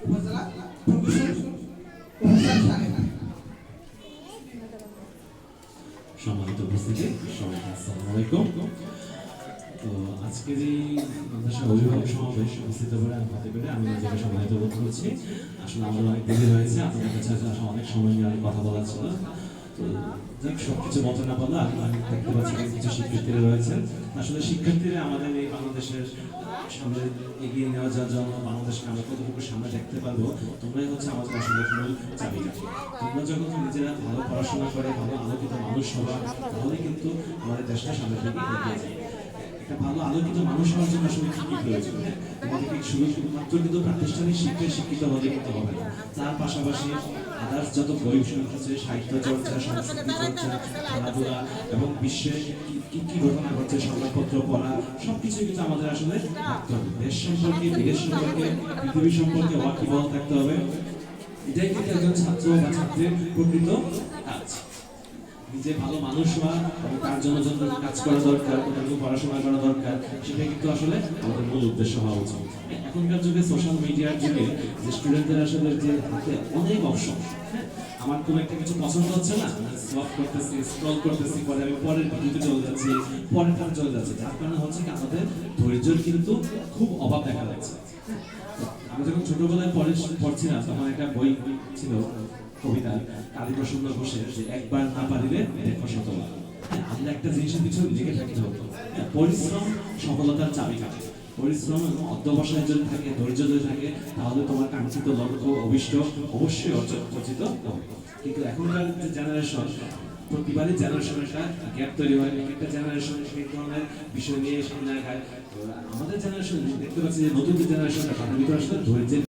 উপজেলা প্রকৌশল প্রফেসর সাহেব। সম্মানিত উপস্থিতি, সবাইকে আসসালামু আলাইকুম। তো আজকের এই মাদ্রাসা অভিভাবক সমাবেশ উপস্থিত হতে পেরে আমি নিজেকে সম্মানিত বোধ করছি। আসলে আমাদের অনেক দেরি হয়েছে, আপনাদের কাছে আসলে অনেক সময় নিয়ে আমি কথা বলার ছিল। তো যাক, সবকিছু বলতে না পারলে আমি দেখতে পাচ্ছি কিছু শিক্ষার্থীরা রয়েছেন। আসলে শিক্ষার্থীরা আমাদের এই বাংলাদেশের সামনে এগিয়ে নেওয়া যাওয়ার জন্য, বাংলাদেশকে আমরা কতটুকু সামনে দেখতে পারবো, তোমরাই হচ্ছে আমাদের আসলে মূল চাবিকাঠি। তোমরা যখন নিজেরা ভালো পড়াশোনা করে ভালো আলোকিত মানুষ হবা, তাহলে কিন্তু আমাদের দেশটা সামনের দিকে এগিয়ে যায়। একটা ভালো আলোকিত মানুষ হওয়ার জন্য আসলে কি কি প্রয়োজন? তোমাদেরকে শুধুমাত্র কিন্তু প্রাতিষ্ঠানিক শিক্ষায় শিক্ষিত হলে কিন্তু হবে না। তার পাশাপাশি আদার্স যত বই আছে, সাহিত্য চর্চা, সংস্কৃতি চর্চা, খেলাধুলা এবং বিশ্বে কি কি ঘটনা ঘটছে, সংবাদপত্র পড়া, সবকিছু কিন্তু আমাদের আসলে থাকতে হবে। দেশ সম্পর্কে, বিদেশ সম্পর্কে, পৃথিবী সম্পর্কে ওয়াকিবহাল থাকতে হবে। এটাই কিন্তু একজন ছাত্র বা ছাত্রীর প্রকৃত কাজ। নিজে ভালো মানুষ হওয়া এবং তার জন্য যত কাজ করা দরকার, কতটুকু পড়াশোনা করা দরকার, সেটা কিন্তু আসলে আমাদের মূল উদ্দেশ্য হওয়া উচিত। এখনকার যুগে, সোশ্যাল মিডিয়ার যুগে, যে স্টুডেন্টদের আসলে যে হাতে অনেক অপশন, আমার কোনো একটা কিছু পছন্দ হচ্ছে না, সোয়াপ করতেছি, স্ক্রল করতেছি, পরে আমি পরের ভিডিওতে চলে যাচ্ছি, পরেরটাতে চলে যাচ্ছে। যার কারণে হচ্ছে কি আমাদের ধৈর্যের কিন্তু খুব অভাব দেখা যাচ্ছে। আমি যখন ছোটবেলায় পড়ছিলাম, তখন একটা বই ছিল কবিতা কালীপ্রসন্ন ঘোষের, যে একবার না পারিলে দেখো শতবার। আমরা একটা জিনিসের পিছনে লেগে থাকতে হতো। পরিশ্রম সফলতার চাবিকাঠি। পরিশ্রম এবং অধ্যবসায় যদি থাকে, ধৈর্য যদি থাকে, তাহলে তোমার কাঙ্ক্ষিত লক্ষ্য অভিষ্ট অবশ্যই অর্জিত হবে। কিন্তু এখনকার যে জেনারেশন, প্রতিবারই জেনারেশনের একটা গ্যাপ তৈরি হয়, একটা জেনারেশন সেই ধরনের বিষয় নিয়ে সামনে আগায়। আমাদের জেনারেশন দেখতে পাচ্ছি যে নতুন যে জেনারেশনটা, তাদের ভিতরে আসলে ধৈর্যের